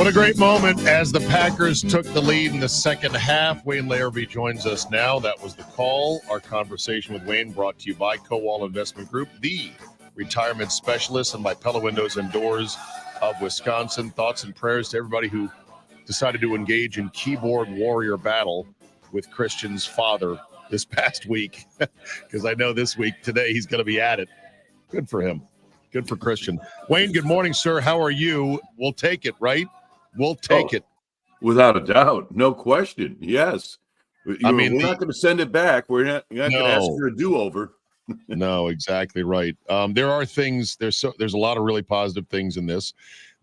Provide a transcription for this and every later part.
What a great moment as the Packers took the lead in the second half. Wayne Larrivee joins us now. That was the call. Our conversation with Wayne brought to you by Cowall Investment Group, the retirement specialist, and by Pella Windows and Doors of Wisconsin. Thoughts and prayers to everybody who decided to engage in keyboard warrior battle with Christian's father this past week. Because I know this week, today, he's going to be at it. Good for him. Good for Christian. Wayne, good morning, sir. How are you? We'll take it, right? We'll take it. Without a doubt. No question. Yes. We're not going to send it back. We're not going to ask for a do-over. No, exactly right. There are things, there's a lot of really positive things in this.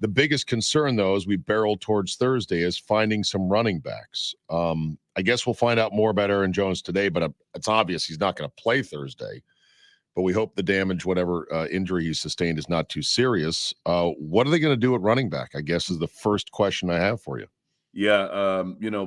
The biggest concern, though, as we barrel towards Thursday, is finding some running backs. I guess we'll find out more about Aaron Jones today, but it's obvious he's not going to play Thursday. But we hope the damage, whatever injury he sustained, is not too serious. What are they going to do at running back, I guess, is the first question I have for you. Yeah,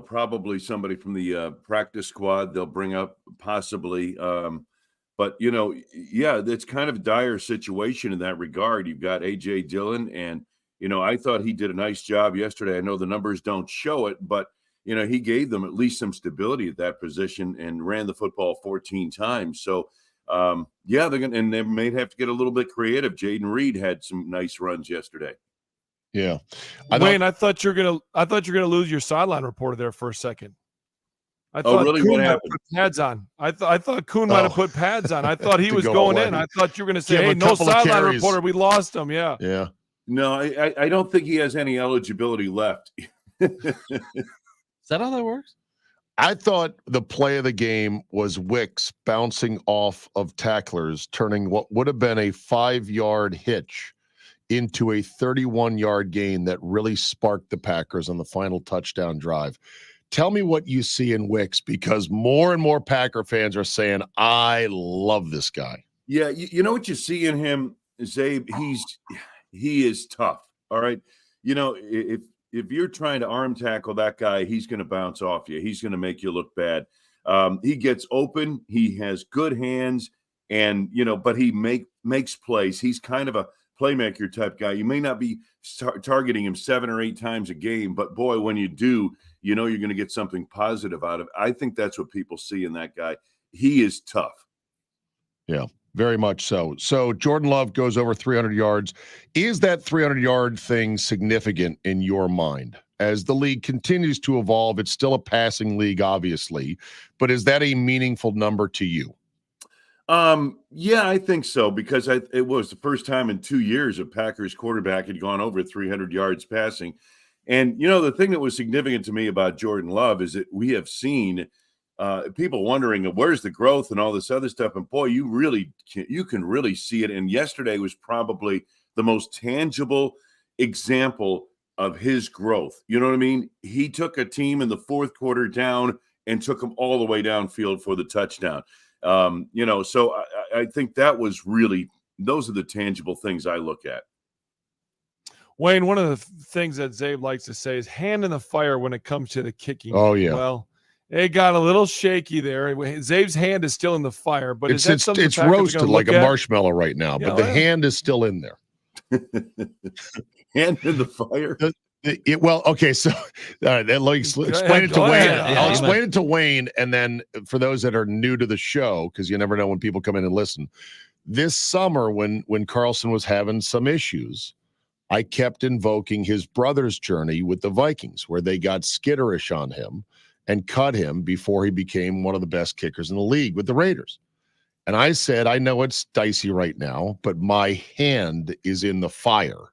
probably somebody from the practice squad they'll bring up possibly. But, it's kind of a dire situation in that regard. You've got A.J. Dillon, and, I thought he did a nice job yesterday. I know the numbers don't show it, but, he gave them at least some stability at that position and ran the football 14 times. So, they're going and they may have to get a little bit creative. Jaden Reed had some nice runs yesterday. Yeah. I thought you're gonna lose your sideline reporter there for a second. I thought really? Kuhn What might happened? put pads on. I thought Kuhn might have put pads on. I thought he was going in. I thought you were gonna say, Give him hey, a no couple of sideline carries. reporter, we lost him. Yeah. Yeah. No, I don't think he has any eligibility left. Is that how that works? I thought the play of the game was Wicks bouncing off of tacklers, turning what would have been a 5-yard hitch into a 31-yard gain that really sparked the Packers on the final touchdown drive. Tell me what you see in Wicks, because more and more Packer fans are saying, I love this guy. Yeah, you know what you see in him, Czabe? He is tough. All right. If you're trying to arm tackle that guy, he's going to bounce off you. He's going to make you look bad. He gets open. He has good hands, and but he makes plays. He's kind of a playmaker type guy. You may not be targeting him 7 or 8 times a game, but boy, when you do, you're going to get something positive out of it. I think that's what people see in that guy. He is tough. Yeah. Very much so. So Jordan Love goes over 300 yards. Is that 300-yard thing significant in your mind? As the league continues to evolve, it's still a passing league, obviously, but is that a meaningful number to you? Yeah, I think so, because it was the first time in 2 years a Packers quarterback had gone over 300 yards passing. And, the thing that was significant to me about Jordan Love is that we have seen people wondering where's the growth and all this other stuff. And boy, you can really see it. And yesterday was probably the most tangible example of his growth. You know what I mean? He took a team in the fourth quarter down and took them all the way downfield for the touchdown. So I think that was those are the tangible things I look at. Wayne, one of the things that Czabe likes to say is hand in the fire when it comes to the kicking. Oh, yeah. Well, it got a little shaky there. Zabe's hand is still in the fire, but it's roasted like a marshmallow right now, but the hand is still in there. Hand in the fire? Okay, so let me explain it to Wayne. I'll explain it to Wayne, and then for those that are new to the show, because you never know when people come in and listen. This summer, when Carlson was having some issues, I kept invoking his brother's journey with the Vikings, where they got skitterish on him and cut him before he became one of the best kickers in the league with the Raiders. And I said, I know it's dicey right now, but my hand is in the fire,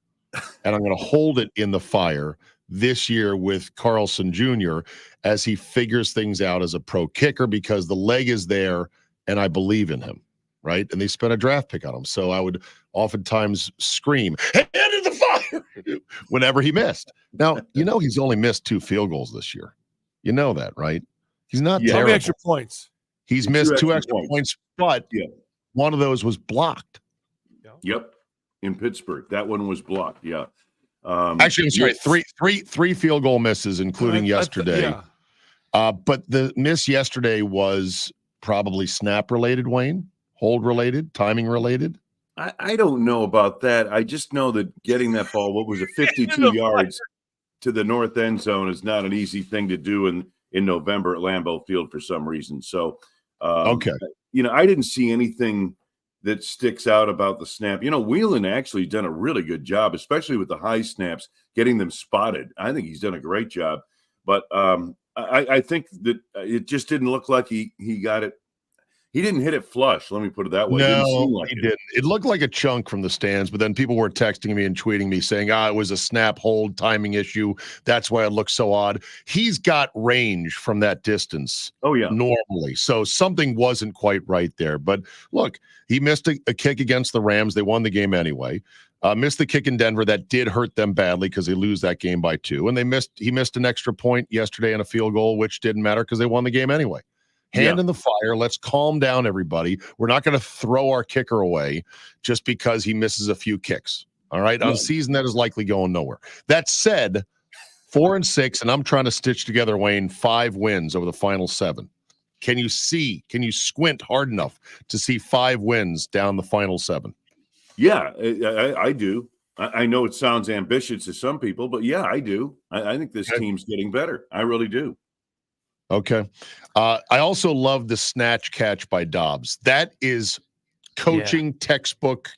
and I'm going to hold it in the fire this year with Carlson Jr. as he figures things out as a pro kicker, because the leg is there and I believe in him, right? And they spent a draft pick on him. So I would oftentimes scream, hand in the fire, whenever he missed. Now, he's only missed 2 field goals this year. You know that, right? He's not terrible. How many extra points? He's missed 2 extra points, but one of those was blocked. Yep. In Pittsburgh. That one was blocked. Yeah. Actually, I'm sorry, three field goal misses, including yesterday. But the miss yesterday was probably snap related, Wayne, hold related, timing related. I don't know about that. I just know that getting that ball, what was it, 52 yards. to the north end zone is not an easy thing to do in November at Lambeau Field for some reason. So, okay. I didn't see anything that sticks out about the snap. Whelan actually done a really good job, especially with the high snaps, getting them spotted. I think he's done a great job. But I think that it just didn't look like he got it. He didn't hit it flush. Let me put it that way. No, he didn't. It looked like a chunk from the stands, but then people were texting me and tweeting me saying, it was a snap hold timing issue. That's why it looks so odd. He's got range from that distance. Oh, yeah. Normally. So something wasn't quite right there. But look, he missed a kick against the Rams. They won the game anyway. Missed the kick in Denver. That did hurt them badly because they lose that game by 2. And he missed an extra point yesterday and a field goal, which didn't matter because they won the game anyway. Hand in the fire. Let's calm down, everybody. We're not going to throw our kicker away just because he misses a few kicks. All right. On a season that is likely going nowhere. That said, 4-6, and I'm trying to stitch together, Wayne, 5 wins over the final 7. Can you squint hard enough to see 5 wins down the final 7? Yeah, I do. I know it sounds ambitious to some people, but yeah, I do. I think this team's getting better. I really do. Okay. I also love the snatch catch by Dobbs. That is coaching textbook,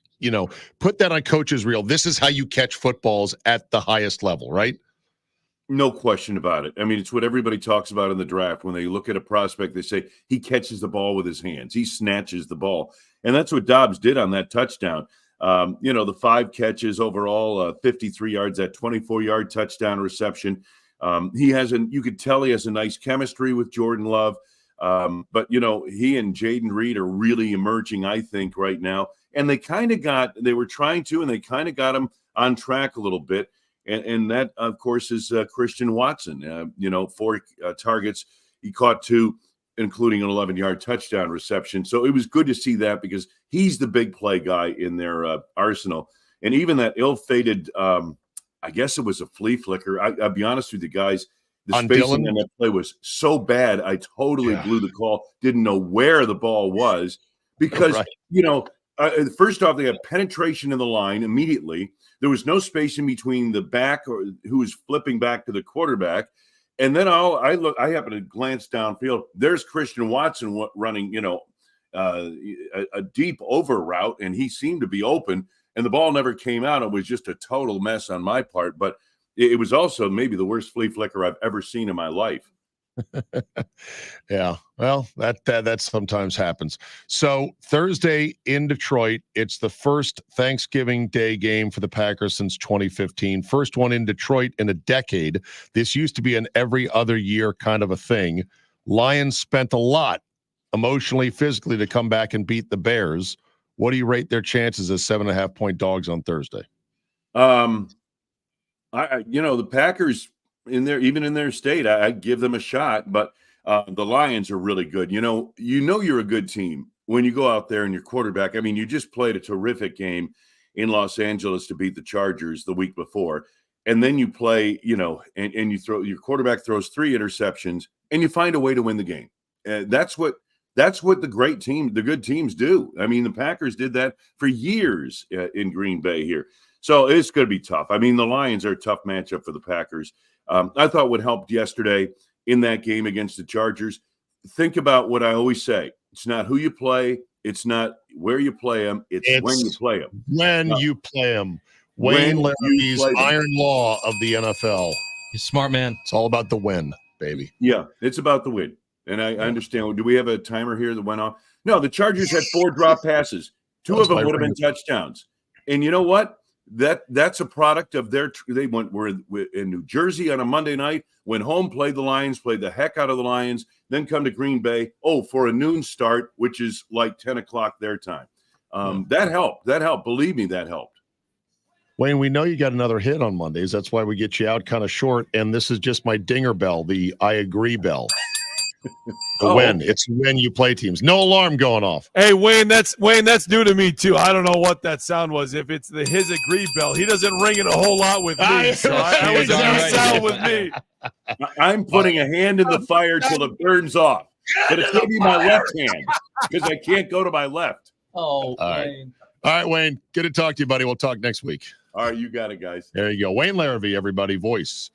put that on coach's reel. This is how you catch footballs at the highest level, right? No question about it. I mean, it's what everybody talks about in the draft. When they look at a prospect, they say he catches the ball with his hands. He snatches the ball. And that's what Dobbs did on that touchdown. The 5 catches overall, 53 yards, that 24-yard touchdown reception. You could tell he has a nice chemistry with Jordan Love. But he and Jaden Reed are really emerging, I think, right now. And they were trying to, and they kind of got him on track a little bit. And that, of course, is Christian Watson. 4 targets. He caught 2, including an 11-yard touchdown reception. So it was good to see that because he's the big play guy in their arsenal. And even that ill-fated I guess it was a flea flicker. I'll be honest with you guys. The spacing on that play was so bad. I totally blew the call. Didn't know where the ball was because, first off, they had penetration in the line immediately. There was no space in between the back who was flipping back to the quarterback. And then I happened to glance downfield. There's Christian Watson running, a deep over route, and he seemed to be open. And the ball never came out. It was just a total mess on my part. But it was also maybe the worst flea flicker I've ever seen in my life. Yeah, well, that sometimes happens. So Thursday in Detroit, it's the first Thanksgiving Day game for the Packers since 2015. First one in Detroit in a decade. This used to be an every other year kind of a thing. Lions spent a lot emotionally, physically to come back and beat the Bears. What do you rate their chances as 7.5-point dogs on Thursday? The Packers even in their state, I give them a shot, but the Lions are really good. You're a good team when you go out there and your quarterback. I mean, you just played a terrific game in Los Angeles to beat the Chargers the week before, and then you play, and you your quarterback throws 3 interceptions, and you find a way to win the game. That's what the good teams do. I mean, the Packers did that for years in Green Bay here. So it's going to be tough. I mean, the Lions are a tough matchup for the Packers. I thought what helped yesterday in that game against the Chargers, think about what I always say. It's not who you play. It's not where you play them. It's when you play them. When you play them. Wayne Larrivee's iron law of the NFL. He's a smart man. It's all about the win, baby. Yeah, it's about the win. And I understand. Do we have a timer here that went off? No, the Chargers had 4 drop passes. 2 of them would have been touchdowns. And you know what? That's a product of were in New Jersey on a Monday night, went home, played the Lions, played the heck out of the Lions, then come to Green Bay. For a noon start, which is like 10 o'clock their time. That helped. Believe me, that helped. Wayne, we know you got another hit on Mondays. That's why we get you out kind of short. And this is just my dinger bell, the I agree bell. It's when you play teams. No alarm going off. Hey, Wayne, that's new to me too. I don't know what that sound was. If it's his agree bell, he doesn't ring it a whole lot with me. So that was a new sound with me. I'm putting a hand in the fire till it burns off, but it's going to be my left hand because I can't go to my left. Oh, Wayne. All right, Wayne. Good to talk to you, buddy. We'll talk next week. All right, you got it, guys. There you go. Wayne Larrivee, everybody. Voice